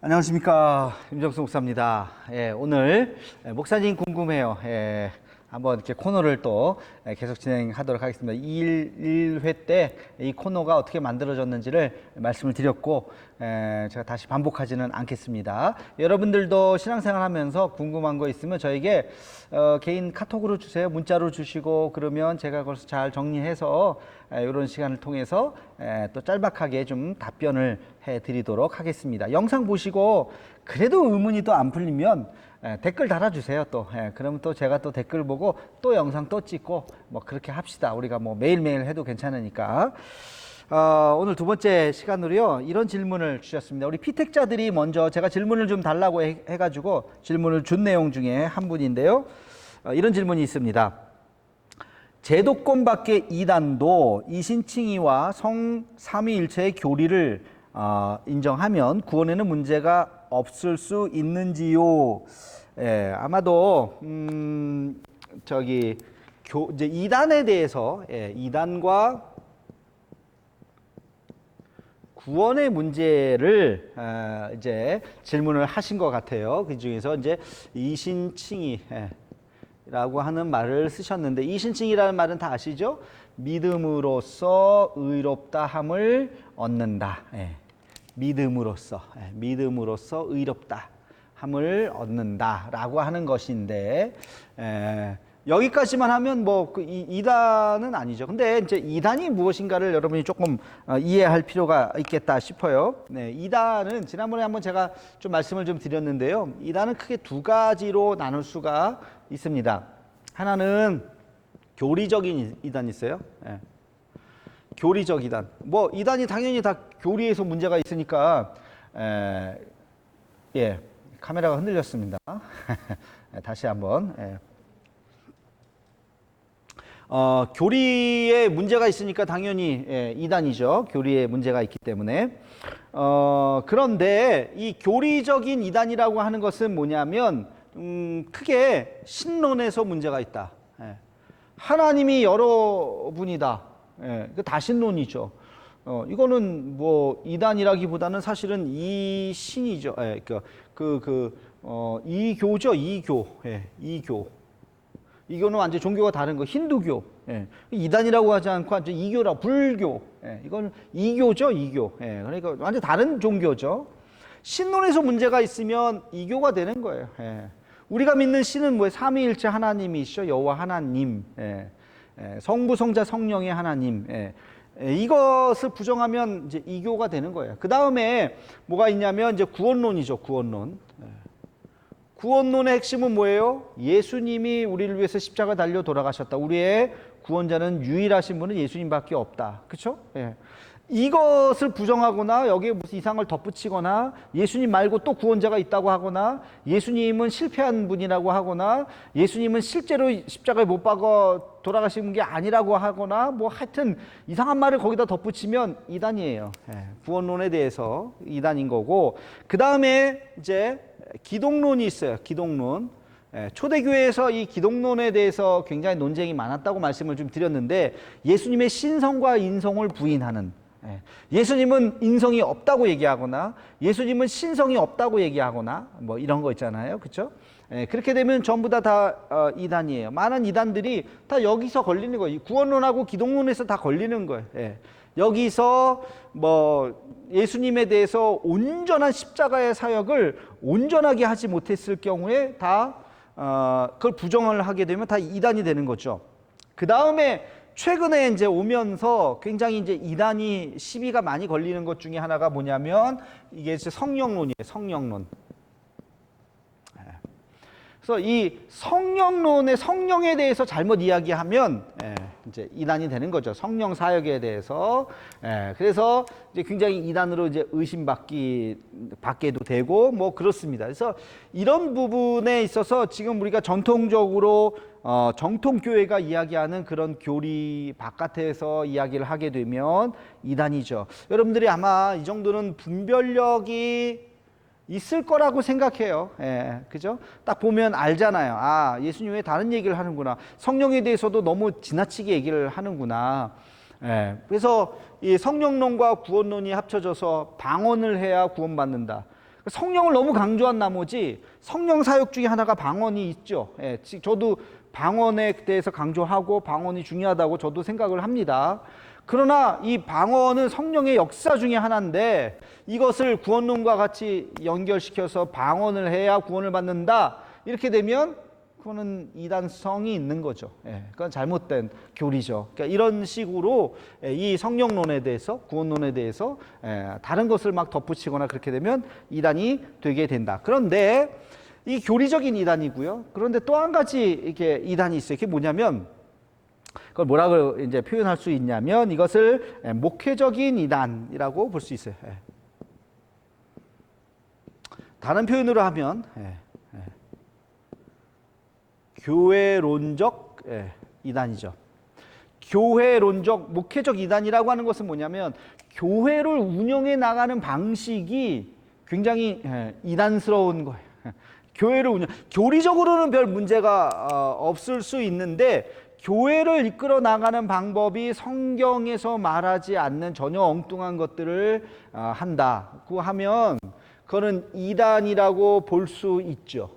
안녕하십니까, 임정수 목사입니다. 오늘 목사님 궁금해요. 한번 이렇게 코너를 또 계속 진행하도록 하겠습니다. 1회 때 이 코너가 어떻게 만들어졌는지를 말씀을 드렸고, 제가 다시 반복하지는 않겠습니다. 여러분들도 신앙생활 하면서 궁금한 거 있으면 저에게 개인 카톡으로 주세요. 문자로 주시고, 그러면 제가 그것을 잘 정리해서 이런 시간을 통해서 또 짤막하게 좀 답변을 해드리도록 하겠습니다. 영상 보시고 그래도 의문이 또 안 풀리면 댓글 달아주세요. 또 그러면 또 제가 또 댓글 보고 또 영상 또 찍고 뭐 그렇게 합시다. 우리가 뭐 매일매일 해도 괜찮으니까. 오늘 두 번째 시간으로요, 이런 질문을 주셨습니다. 우리 피택자들이 먼저 제가 질문을 좀 달라고 해가지고 질문을 준 내용 중에 한 분인데요, 이런 질문이 있습니다. 제도권 밖의 이단도 이신칭의와 성삼위일체의 교리를 인정하면 구원에는 문제가 없을 수 있는지요? 아마도 이제 이단에 대해서 이단과 구원의 문제를 이제 질문을 하신 것 같아요. 그 중에서 이제 이신칭의 라고 하는 말을 쓰셨는데, 이신칭이라는 말은 다 아시죠? 믿음으로써 의롭다함을 얻는다. 믿음으로써 의롭다함을 얻는다라고 하는 것인데, 여기까지만 하면 뭐 이단은 아니죠. 근데 이제 이단이 무엇인가를 여러분이 조금 이해할 필요가 있겠다 싶어요. 이단은 지난번에 한번 제가 좀 말씀을 좀 드렸는데요. 이단은 크게 두 가지로 나눌 수가 있습니다. 하나는 교리적인 이단이 있어요. 교리적 이단. 뭐 이단이 당연히 다 교리에서 문제가 있으니까 카메라가 흔들렸습니다. 다시 한번. 교리에 문제가 있으니까 당연히 이단이죠. 교리에 문제가 있기 때문에. 그런데 이 교리적인 이단이라고 하는 것은 뭐냐면 크게 신론에서 문제가 있다. 하나님이 여러분이다. 그 다신론이죠. 이거는 뭐 이단이라기보다는 사실은 이신이죠. 이교죠. 이교. 이교는 완전 종교가 다른 거. 힌두교. 이단이라고 하지 않고 완전 이교라, 불교. 이건 이교죠. 이교. 그러니까 완전 다른 종교죠. 신론에서 문제가 있으면 이교가 되는 거예요. 우리가 믿는 신은 뭐예요? 삼위일체 하나님이시죠. 여호와 하나님. 성부, 성자, 성령의 하나님. 이것을 부정하면 이제 이교가 되는 거예요. 그 다음에 뭐가 있냐면 이제 구원론이죠. 구원론. 구원론의 핵심은 뭐예요? 예수님이 우리를 위해서 십자가 달려 돌아가셨다. 우리의 구원자는 유일하신 분은 예수님밖에 없다. 그렇죠? 이것을 부정하거나 여기에 무슨 이상을 덧붙이거나 예수님 말고 또 구원자가 있다고 하거나 예수님은 실패한 분이라고 하거나 예수님은 실제로 십자가에 못 박아 돌아가신 게 아니라고 하거나 뭐 하여튼 이상한 말을 거기다 덧붙이면 이단이에요. 구원론에 대해서 이단인 거고, 그 다음에 이제 기독론이 있어요. 기독론. 초대교회에서 이 기독론에 대해서 굉장히 논쟁이 많았다고 말씀을 좀 드렸는데, 예수님의 신성과 인성을 부인하는, 예수님은 인성이 없다고 얘기하거나 예수님은 신성이 없다고 얘기하거나 뭐 이런 거 있잖아요. 그렇죠? 그렇게 되면 전부 다 이단이에요. 많은 이단들이 다 여기서 걸리는 거예요. 구원론하고 기독론에서 다 걸리는 거예요. 여기서 뭐 예수님에 대해서 온전한 십자가의 사역을 온전하게 하지 못했을 경우에 다 그걸 부정을 하게 되면 다 이단이 되는 거죠. 그 다음에 최근에 이제 오면서 굉장히 이제 이단이 시비가 많이 걸리는 것 중에 하나가 뭐냐면 이게 이제 성령론이에요. 성령론. 그래서 이 성령론의 성령에 대해서 잘못 이야기하면 이제 이단이 되는 거죠. 성령 사역에 대해서. 그래서 이제 굉장히 이단으로 이제 받게도 되고 뭐 그렇습니다. 그래서 이런 부분에 있어서 지금 우리가 전통적으로 정통교회가 이야기하는 그런 교리 바깥에서 이야기를 하게 되면 이단이죠. 여러분들이 아마 이 정도는 분별력이 있을 거라고 생각해요. 그죠? 딱 보면 알잖아요. 아, 예수님 왜 다른 얘기를 하는구나. 성령에 대해서도 너무 지나치게 얘기를 하는구나. 그래서 이 성령론과 구원론이 합쳐져서 방언을 해야 구원받는다. 성령을 너무 강조한 나머지 성령 사역 중에 하나가 방언이 있죠. 예, 저도 방언에 대해서 강조하고 방언이 중요하다고 저도 생각을 합니다. 그러나 이 방언은 성령의 역사 중에 하나인데 이것을 구원론과 같이 연결시켜서 방언을 해야 구원을 받는다 이렇게 되면 그거는 이단성이 있는 거죠. 예, 그건 잘못된 교리죠. 그러니까 이런 식으로 이 성령론에 대해서 구원론에 대해서 다른 것을 막 덧붙이거나 그렇게 되면 이단이 되게 된다. 그런데 이 교리적인 이단이고요. 그런데 또 한 가지 이렇게 이단이 있어요. 이게 뭐냐면 그걸 뭐라고 이제 표현할 수 있냐면 이것을 목회적인 이단이라고 볼 수 있어요. 다른 표현으로 하면 교회론적 이단이죠. 교회론적 목회적 이단이라고 하는 것은 뭐냐면 교회를 운영해 나가는 방식이 굉장히 이단스러운 거예요. 교회를 교리적으로는 별 문제가 없을 수 있는데 교회를 이끌어 나가는 방법이 성경에서 말하지 않는 전혀 엉뚱한 것들을 한다고 하면 그거는 이단이라고 볼 수 있죠.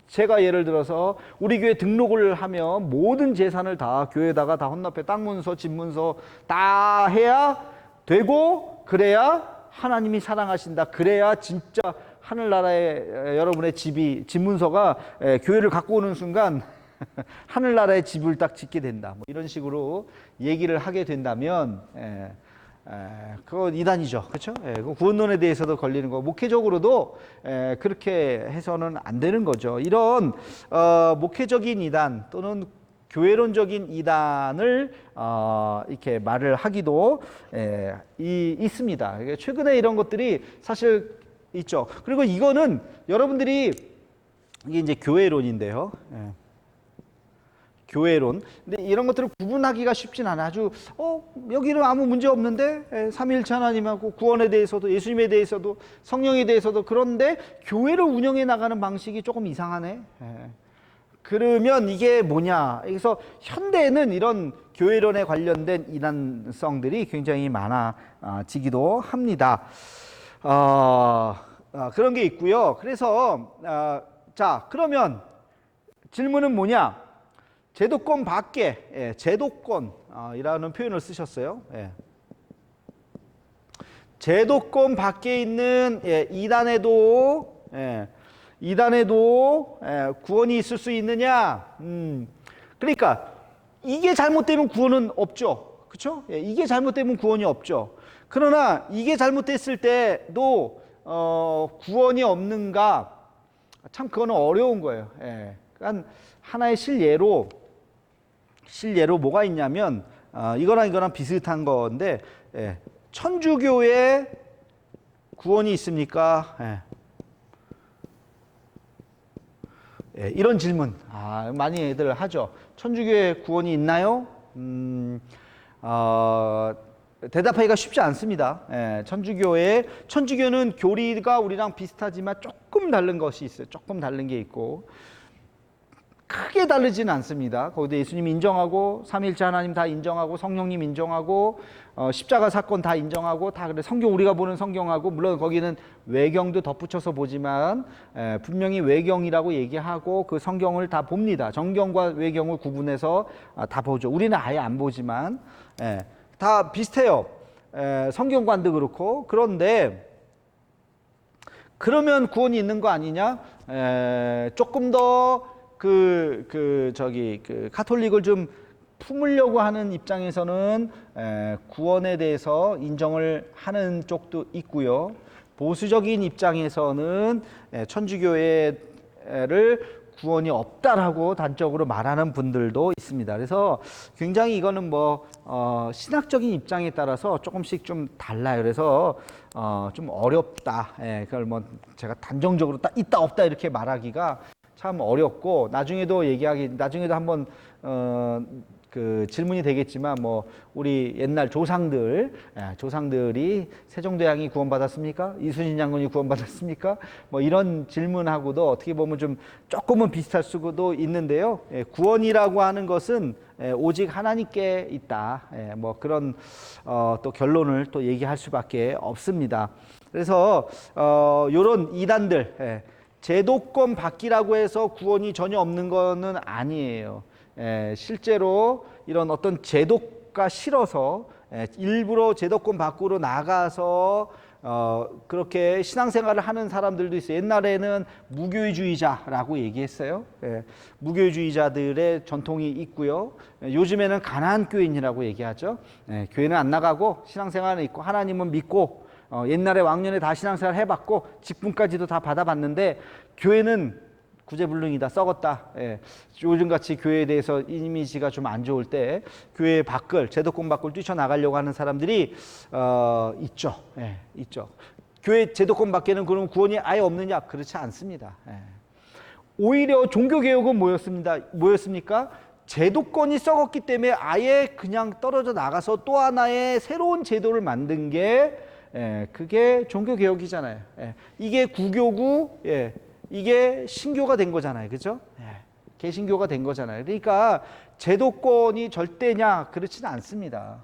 제가 예를 들어서 우리 교회 등록을 하면 모든 재산을 다 교회에다가 다 헌납해 땅 문서, 집 문서 다 해야 되고 그래야 하나님이 사랑하신다. 그래야 진짜 하늘나라에 여러분의 집 문서가 교회를 갖고 오는 순간 하늘나라의 집을 딱 짓게 된다. 뭐 이런 식으로 얘기를 하게 된다면 그건 이단이죠. 그렇죠? 구원론에 대해서도 걸리는 거. 목회적으로도 그렇게 해서는 안 되는 거죠. 이런 목회적인 이단 또는 교회론적인 이단을 이렇게 말을 하기도 있습니다. 최근에 이런 것들이 사실 있죠. 그리고 이거는 여러분들이 이게 이제 교회론인데요. 교회론. 근데 이런 것들을 구분하기가 쉽진 않아. 아주 여기는 아무 문제 없는데 삼위일체 하나님하고 구원에 대해서도 예수님에 대해서도 성령에 대해서도 그런데 교회를 운영해 나가는 방식이 조금 이상하네. 그러면 이게 뭐냐? 그래서 현대에는 이런 교회론에 관련된 이단성들이 굉장히 많아지기도 합니다. 그런 게 있고요. 그래서 자 그러면 질문은 뭐냐? 제도권 밖에 제도권이라는 표현을 쓰셨어요. 제도권 밖에 있는 이단에도 구원이 있을 수 있느냐? 그러니까 이게 잘못되면 구원은 없죠. 그렇죠? 이게 잘못되면 구원이 없죠. 그러나 이게 잘못됐을 때도 구원이 없는가? 참 그거는 어려운 거예요. 그러니까 하나의 실예로 뭐가 있냐면 이거랑 비슷한 건데 천주교에 구원이 있습니까? 이런 질문 많이들 하죠. 천주교에 구원이 있나요? 대답하기가 쉽지 않습니다. 천주교는 교리가 우리랑 비슷하지만 조금 다른 것이 있어요. 조금 다른 게 있고 크게 다르지는 않습니다. 거기도 예수님 인정하고 삼위일체 하나님 다 인정하고 성령님 인정하고 십자가 사건 다 인정하고 다 그래. 성경 우리가 보는 성경하고 물론 거기는 외경도 덧붙여서 보지만 분명히 외경이라고 얘기하고 그 성경을 다 봅니다. 정경과 외경을 구분해서 다 보죠. 우리는 아예 안 보지만 다 비슷해요. 성경관도 그렇고. 그런데 그러면 구원이 있는 거 아니냐? 조금 더 가톨릭을 좀 품으려고 하는 입장에서는 구원에 대해서 인정을 하는 쪽도 있고요. 보수적인 입장에서는 천주교회를 구원이 없다라고 단적으로 말하는 분들도 있습니다. 그래서 굉장히 이거는 신학적인 입장에 따라서 조금씩 좀 달라요. 그래서 좀 어렵다. 그걸 제가 단정적으로 딱 있다 없다 이렇게 말하기가 참 어렵고 나중에도 한번 그 질문이 되겠지만 뭐 우리 옛날 조상들이 세종대왕이 구원받았습니까? 이순신 장군이 구원받았습니까? 뭐 이런 질문하고도 어떻게 보면 좀 조금은 비슷할 수도 있는데요. 구원이라고 하는 것은 오직 하나님께 있다. 뭐 그런 또 결론을 또 얘기할 수밖에 없습니다. 그래서 요런 이단들 제도권 받기라고 해서 구원이 전혀 없는 거는 아니에요. 실제로 이런 어떤 제도가 싫어서 일부러 제도권 밖으로 나가서 그렇게 신앙생활을 하는 사람들도 있어요. 옛날에는 무교회주의자라고 얘기했어요. 무교회주의자들의 전통이 있고요. 요즘에는 가나안교인이라고 얘기하죠. 교회는 안 나가고 신앙생활은 있고 하나님은 믿고 옛날에 왕년에 다 신앙생활 해봤고 직분까지도 다 받아봤는데 교회는 구제불능이다, 썩었다. 요즘같이 교회에 대해서 이미지가 좀 안 좋을 때 교회 밖을, 제도권 밖을 뛰쳐나가려고 하는 사람들이 있죠. 있죠. 교회 제도권 밖에는 그럼 구원이 아예 없느냐? 그렇지 않습니다. 오히려 종교개혁은 뭐였습니까? 제도권이 썩었기 때문에 아예 그냥 떨어져 나가서 또 하나의 새로운 제도를 만든 게 그게 종교개혁이잖아요. 이게 구교고 이게 신교가 된 거잖아요. 그죠? 개신교가 된 거잖아요. 그러니까 제도권이 절대냐? 그렇지는 않습니다.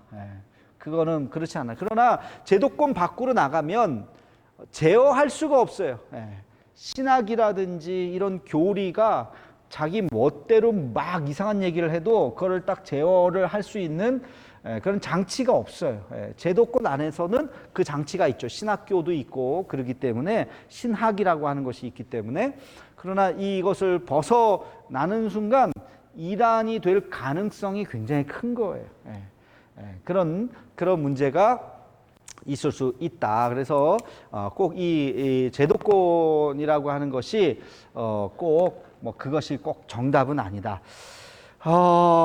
그거는 그렇지 않아요. 그러나 제도권 밖으로 나가면 제어할 수가 없어요. 신학이라든지 이런 교리가 자기 멋대로 막 이상한 얘기를 해도 그걸 딱 제어를 할 수 있는 그런 장치가 없어요. 제도권 안에서는 그 장치가 있죠. 신학교도 있고 그러기 때문에 신학이라고 하는 것이 있기 때문에 그러나 이것을 벗어나는 순간 이단이 될 가능성이 굉장히 큰 거예요. 그런 문제가 있을 수 있다. 그래서 꼭 이 제도권이라고 하는 것이 꼭 뭐 그것이 꼭 정답은 아니다.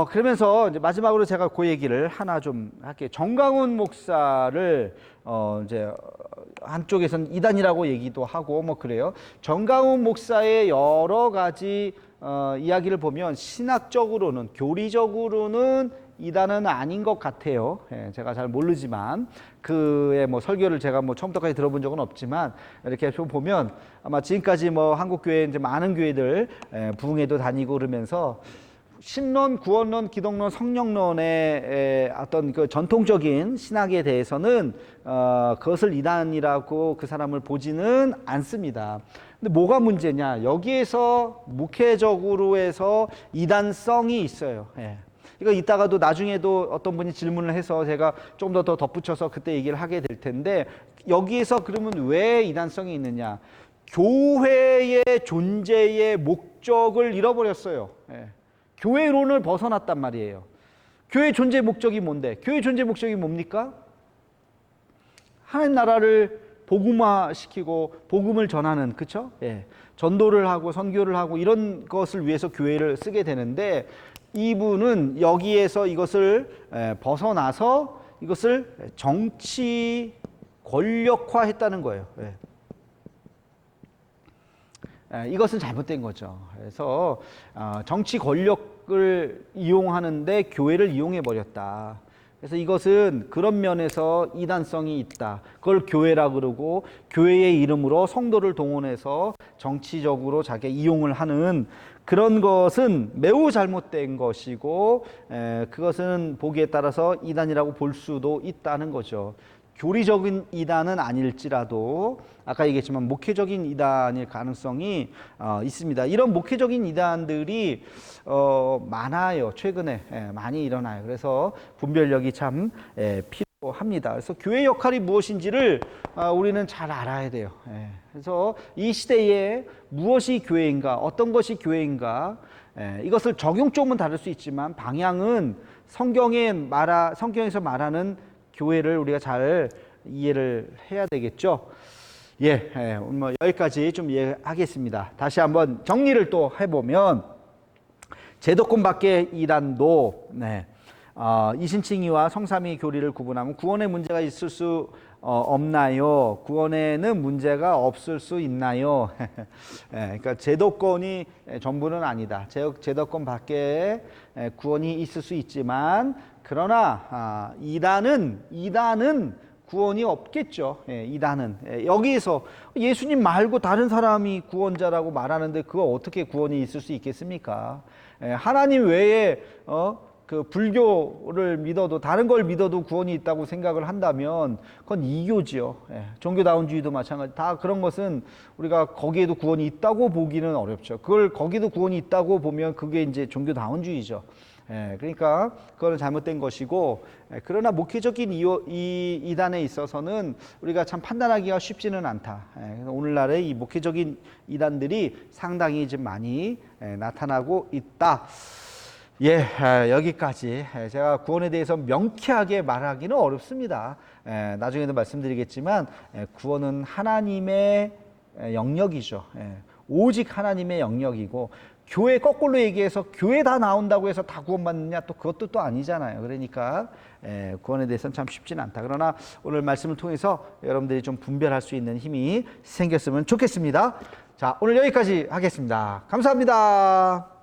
그러면서 이제 마지막으로 제가 그 얘기를 하나 좀 할게요. 정강훈 목사를 이제 한쪽에서는 이단이라고 얘기도 하고 뭐 그래요. 정강훈 목사의 여러 가지 이야기를 보면 신학적으로는, 교리적으로는 이단은 아닌 것 같아요. 제가 잘 모르지만 그의 뭐 설교를 제가 뭐 처음부터까지 들어본 적은 없지만 이렇게 좀 보면 아마 지금까지 뭐 한국 교회 이제 많은 교회들 부흥회도 다니고 그러면서 신론, 구원론, 기독론, 성령론의 어떤 그 전통적인 신학에 대해서는 그것을 이단이라고 그 사람을 보지는 않습니다. 근데 뭐가 문제냐? 여기에서 목회적으로 해서 이단성이 있어요. 이거 이따가도 나중에도 어떤 분이 질문을 해서 제가 좀 더 덧붙여서 그때 얘기를 하게 될 텐데 여기에서 그러면 왜 이단성이 있느냐? 교회의 존재의 목적을 잃어버렸어요. 교회론을 벗어났단 말이에요. 교회 존재 목적이 뭔데? 교회 존재 목적이 뭡니까? 하나님 나라를 복음화시키고 복음을 전하는, 그렇죠? 전도를 하고 선교를 하고 이런 것을 위해서 교회를 쓰게 되는데 이분은 여기에서 이것을 벗어나서 이것을 정치 권력화했다는 거예요. 이것은 잘못된 거죠. 그래서 정치 권력을 이용하는데 교회를 이용해 버렸다. 그래서 이것은 그런 면에서 이단성이 있다. 그걸 교회라 그러고 교회의 이름으로 성도를 동원해서 정치적으로 자기가 이용을 하는 그런 것은 매우 잘못된 것이고 그것은 보기에 따라서 이단이라고 볼 수도 있다는 거죠. 교리적인 이단은 아닐지라도 아까 얘기했지만 목회적인 이단일 가능성이 있습니다. 이런 목회적인 이단들이 많아요. 최근에 많이 일어나요. 그래서 분별력이 참 필요합니다. 그래서 교회 역할이 무엇인지를 우리는 잘 알아야 돼요. 그래서 이 시대에 무엇이 교회인가, 어떤 것이 교회인가, 이것을 적용점은 다를 수 있지만 방향은 성경에서 말하는 교회를 우리가 잘 이해를 해야 되겠죠. 뭐 여기까지 좀 이해하겠습니다. 다시 한번 정리를 또 해보면 제도권 밖의 이단도 이신칭의와 성삼위 교리를 구분하면 구원에 문제가 있을 수 없나요? 구원에는 문제가 없을 수 있나요? 그러니까 제도권이 전부는 아니다. 제도권 밖에 구원이 있을 수 있지만 그러나 이단은 구원이 없겠죠. 이단은 여기서 예수님 말고 다른 사람이 구원자라고 말하는데 그거 어떻게 구원이 있을 수 있겠습니까? 하나님 외에 그 불교를 믿어도 다른 걸 믿어도 구원이 있다고 생각을 한다면 그건 이교지요. 종교다운주의도 마찬가지. 다 그런 것은 우리가 거기에도 구원이 있다고 보기는 어렵죠. 그걸 거기도 구원이 있다고 보면 그게 이제 종교다운주의죠. 그러니까 그거는 잘못된 것이고, 그러나 목회적인 이단에 있어서는 우리가 참 판단하기가 쉽지는 않다. 그래서 오늘날의 이 목회적인 이단들이 상당히 좀 많이 나타나고 있다. 여기까지. 제가 구원에 대해서 명쾌하게 말하기는 어렵습니다. 나중에도 말씀드리겠지만 구원은 하나님의 영역이죠. 오직 하나님의 영역이고, 교회 거꾸로 얘기해서 교회 다 나온다고 해서 다 구원받느냐, 또 그것도 또 아니잖아요. 그러니까 구원에 대해서는 참 쉽지는 않다. 그러나 오늘 말씀을 통해서 여러분들이 좀 분별할 수 있는 힘이 생겼으면 좋겠습니다. 자, 오늘 여기까지 하겠습니다. 감사합니다.